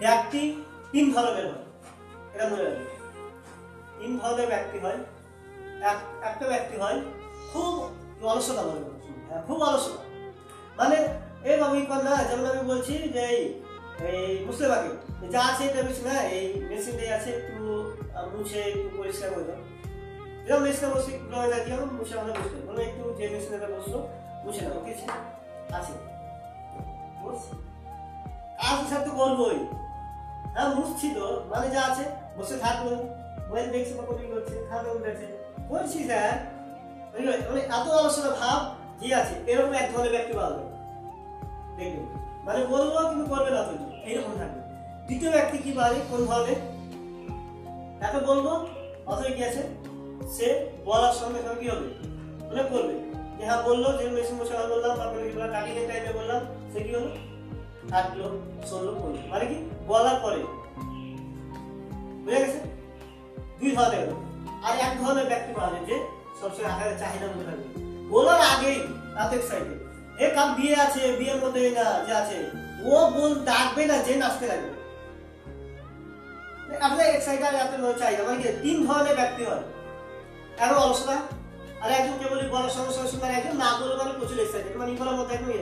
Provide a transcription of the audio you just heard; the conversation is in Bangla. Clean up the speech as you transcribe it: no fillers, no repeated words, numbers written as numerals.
ব্যক্তি তিন ধরনের হয়, এটা মনে রাখবে। তিন ধরনের ব্যক্তি হয়। একটা ব্যক্তি হয় খুব অলসতা, বলে খুব অলসতা, মানে এই আমি না, যেমন আমি বলছি যে এই বুঝতে পারি যা আছে এটা বেশি না, এই মেশিন দিয়ে আছে, একটু মুছে একটু পরিষ্কার করে দাও, যেমন মেশিনে বসে একটু মুছে আমাদের বসতে মানে একটু যে মেশিনে বসলো মুছে দাও, ঠিক আছে কাজ হিসাব তো করবোই। হ্যাঁ মুছছি তো, মানে যা আছে বসে থাকবো, মোবাইল দেখছি বা কপি করছে, খাবে উঠেছে করছি স্যার, মানে এত অলসতা ভাব যে আছে, এরকম এক ধরনের ব্যক্তি পাওয়া যাবে দেখবেন, মানে বলবো কিন্তু করবে না, কিন্তু এইরকম থাকবে। দ্বিতীয় ব্যক্তি কি পারে, কোন ধরনের, তাকে বলবো অথবা কি আছে, সে বলার সঙ্গে সঙ্গে কি হবে মনে করবে যে হ্যাঁ বললো, যে মেশিন বসে বললাম, তারপরে কি বললাম, কাটিং এর টাইপে বললাম, সে কি হলো থাকলো, শুনলো, করলো, মানে কি বলার পরে, বুঝে গেছে? দুই ধরনের। আর এক ধরনের ব্যক্তি পাওয়া যায় যে সবসময় আকারে চাহিদা মধ্যে থাকবে, বলার আগেই এত এক্সাইটেড, এ কাল বিয়ে আছে, বিয়ের মধ্যে না যে আছে, ও বল ডাকবে না যে নাচতে লাগবে, আপনার এক্সাইটেড এত চাহিদা, মানে কি তিন ধরনের ব্যক্তি হয়। কারো অলসতা, আর একজনকে বলি বলার সঙ্গে সঙ্গে, একজন না বলে মানে প্রচুর এক্সাইটেড, মানে ইগোর মধ্যে একদম